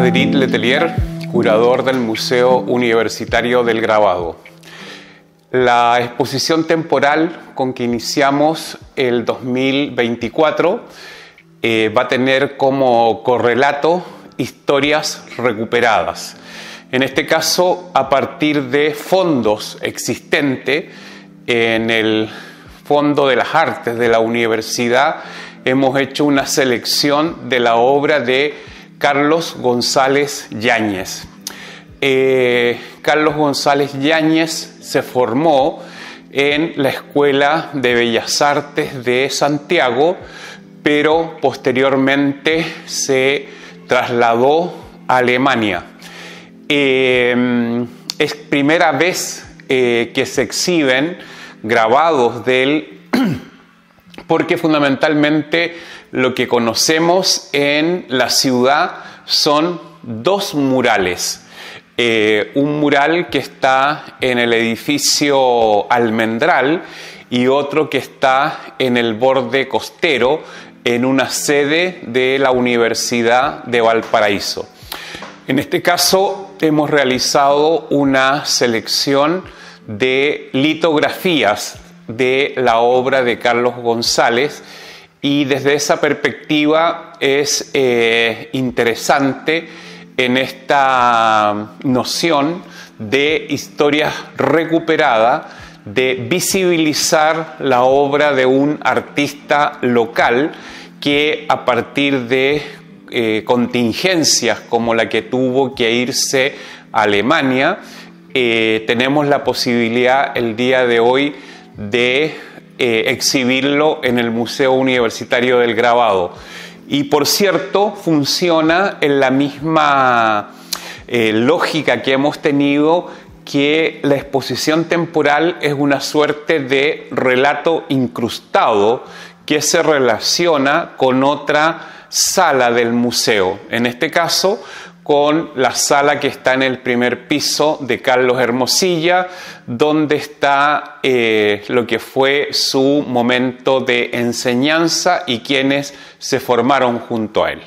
Madrid Letelier, curador del Museo Universitario del Grabado. La exposición temporal con que iniciamos el 2024 va a tener como correlato historias recuperadas. En este caso, a partir de fondos existentes en el Fondo de las Artes de la Universidad, hemos hecho una selección de la obra de Carlos González Yáñez. Carlos González Yáñez se formó en la Escuela de Bellas Artes de Santiago, pero posteriormente se trasladó a Alemania. Es primera vez que se exhiben grabados de él, porque fundamentalmente lo que conocemos en la ciudad son dos murales. Un mural que está en el edificio Almendral y otro que está en el borde costero, en una sede de la Universidad de Valparaíso. En este caso hemos realizado una selección de litografías de la obra de Carlos González, y desde esa perspectiva es interesante en esta noción de historia recuperada, de visibilizar la obra de un artista local que, a partir de contingencias como la que tuvo que irse a Alemania, tenemos la posibilidad el día de hoy de exhibirlo en el Museo Universitario del Grabado. Y por cierto, funciona en la misma lógica que hemos tenido, que la exposición temporal es una suerte de relato incrustado que se relaciona con otra sala del museo. En este caso, con la sala que está en el primer piso de Carlos Hermosilla, donde está lo que fue su momento de enseñanza y quienes se formaron junto a él.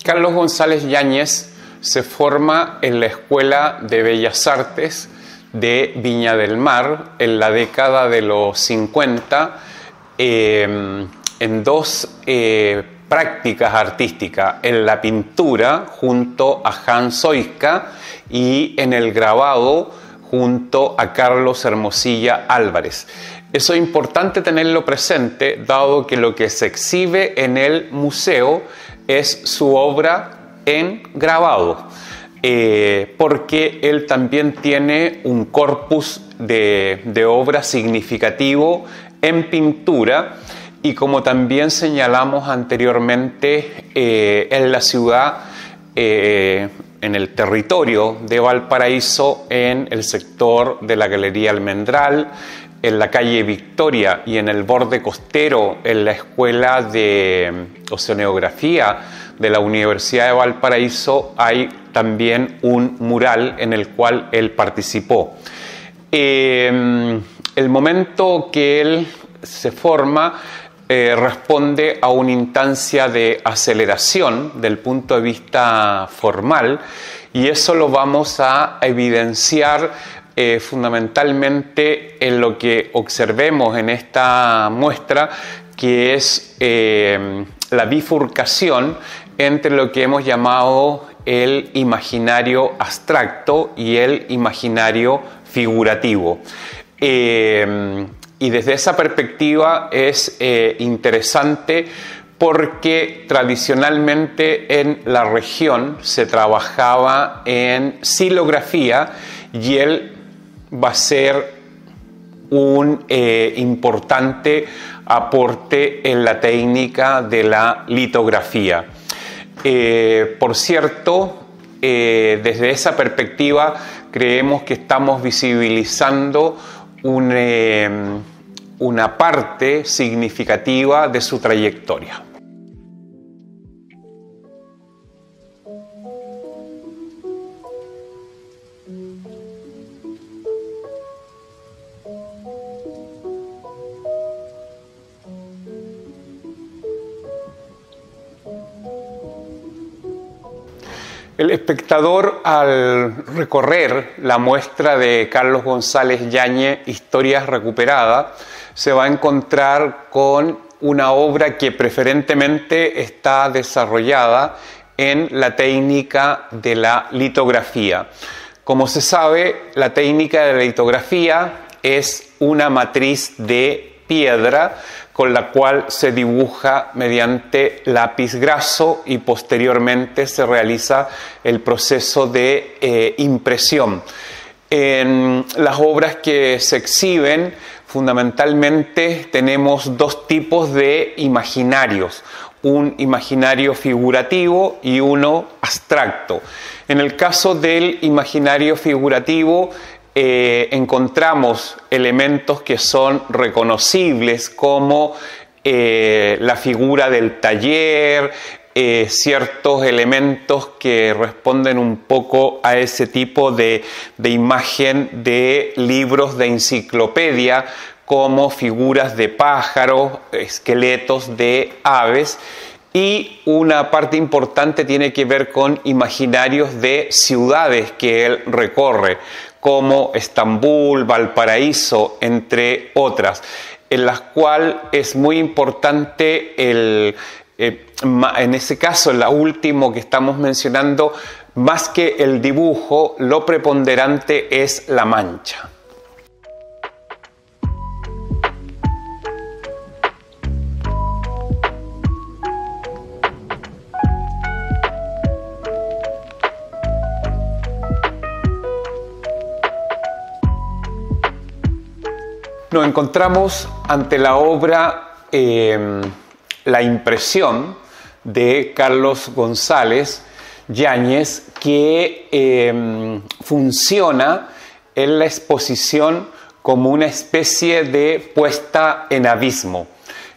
Carlos González Yáñez se forma en la Escuela de Bellas Artes de Viña del Mar en la década de los 50, en dos prácticas artísticas: en la pintura junto a Hans Oiska y en el grabado junto a Carlos Hermosilla Álvarez. Eso es importante tenerlo presente, dado que lo que se exhibe en el museo es su obra en grabado, porque él también tiene un corpus de obra significativo en pintura, y como también señalamos anteriormente, en la ciudad, en el territorio de Valparaíso, en el sector de la Galería Almendral, en la calle Victoria y en el borde costero, en la Escuela de Oceanografía de la Universidad de Valparaíso, hay también un mural en el cual él participó. El momento que él se forma responde a una instancia de aceleración del punto de vista formal, y eso lo vamos a evidenciar fundamentalmente en lo que observemos en esta muestra, que es la bifurcación entre lo que hemos llamado el imaginario abstracto y el imaginario figurativo. Y desde esa perspectiva es interesante, porque tradicionalmente en la región se trabajaba en xilografía, y él va a ser un importante aporte en la técnica de la litografía. Por cierto, desde esa perspectiva creemos que estamos visibilizando una parte significativa de su trayectoria. El espectador, al recorrer la muestra de Carlos González Yáñez, Historias Recuperadas, se va a encontrar con una obra que preferentemente está desarrollada en la técnica de la litografía. Como se sabe, la técnica de la litografía es una matriz de piedra con la cual se dibuja mediante lápiz graso y posteriormente se realiza el proceso de impresión. En las obras que se exhiben, fundamentalmente tenemos dos tipos de imaginarios, un imaginario figurativo y uno abstracto. En el caso del imaginario figurativo, encontramos elementos que son reconocibles como la figura del taller, ciertos elementos que responden un poco a ese tipo de imagen de libros de enciclopedia, como figuras de pájaros, esqueletos de aves. Y una parte importante tiene que ver con imaginarios de ciudades que él recorre, como Estambul, Valparaíso, entre otras, en las cuales es muy importante, en ese caso, la última que estamos mencionando, más que el dibujo, lo preponderante es la mancha. Nos encontramos ante la obra La impresión de Carlos González Yáñez, que funciona en la exposición como una especie de puesta en abismo.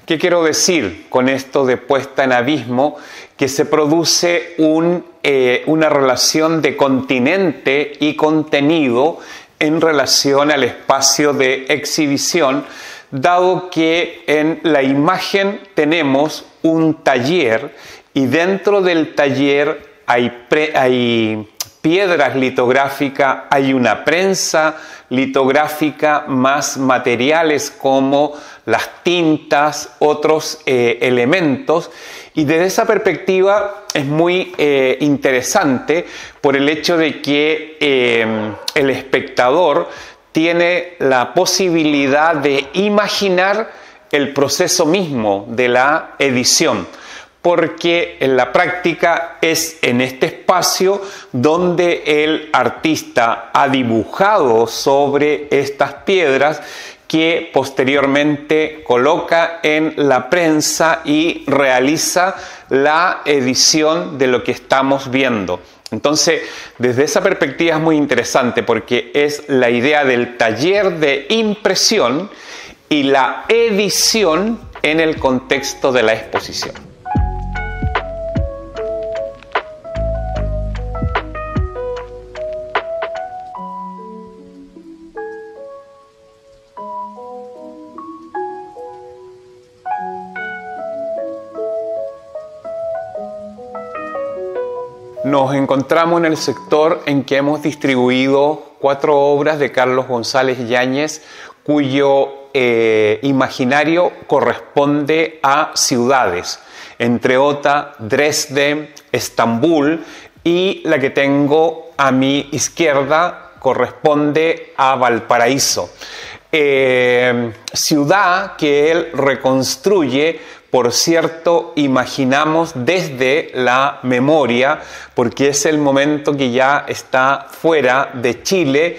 ¿Qué quiero decir con esto de puesta en abismo? Que se produce una relación de continente y contenido en relación al espacio de exhibición, dado que en la imagen tenemos un taller y dentro del taller hay piedras litográficas, hay una prensa litográfica, más materiales como las tintas, otros elementos. Y desde esa perspectiva es muy interesante por el hecho de que el espectador tiene la posibilidad de imaginar el proceso mismo de la edición, porque en la práctica es en este espacio donde el artista ha dibujado sobre estas piedras que posteriormente coloca en la prensa y realiza la edición de lo que estamos viendo. Entonces, desde esa perspectiva es muy interesante porque es la idea del taller de impresión y la edición en el contexto de la exposición. Nos encontramos en el sector en que hemos distribuido 4 obras de Carlos González Yáñez, cuyo imaginario corresponde a ciudades, entre otras Dresden, Estambul, y la que tengo a mi izquierda corresponde a Valparaíso. Ciudad que él reconstruye, por cierto, imaginamos desde la memoria, porque es el momento que ya está fuera de Chile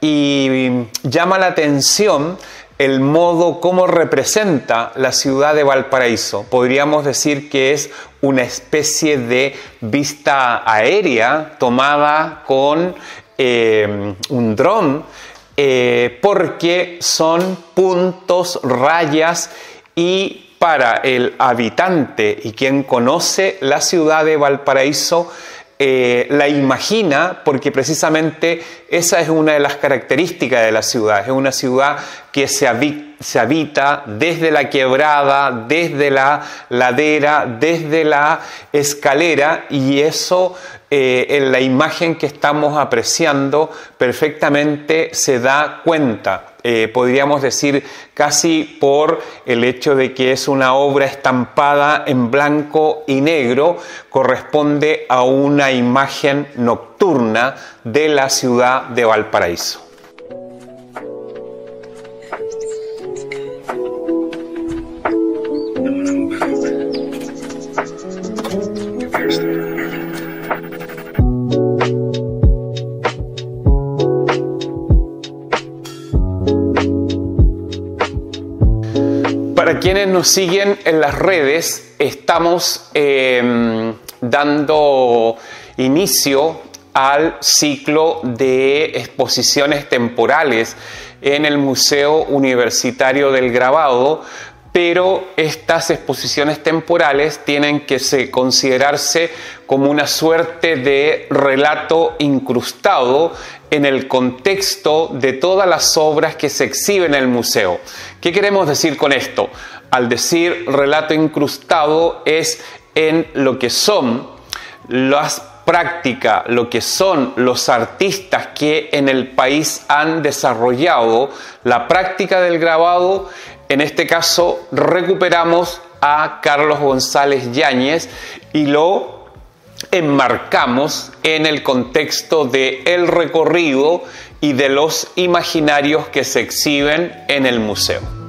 y llama la atención el modo como representa la ciudad de Valparaíso. Podríamos decir que es una especie de vista aérea tomada con un dron, porque son puntos, rayas, y para el habitante y quien conoce la ciudad de Valparaíso la imagina, porque precisamente esa es una de las características de la ciudad. Es una ciudad que se habita desde la quebrada, desde la ladera, desde la escalera, y eso en la imagen que estamos apreciando perfectamente se da cuenta. Podríamos decir casi por el hecho de que es una obra estampada en blanco y negro, corresponde a una imagen nocturna de la ciudad de Valparaíso. Para quienes nos siguen en las redes, estamos dando inicio al ciclo de exposiciones temporales en el Museo Universitario del Grabado, pero estas exposiciones temporales tienen que considerarse como una suerte de relato incrustado en el contexto de todas las obras que se exhiben en el museo. ¿Qué queremos decir con esto? Al decir relato incrustado es en lo que son las prácticas, lo que son los artistas que en el país han desarrollado la práctica del grabado. En este caso recuperamos a Carlos González Yáñez y lo enmarcamos en el contexto del recorrido y de los imaginarios que se exhiben en el museo.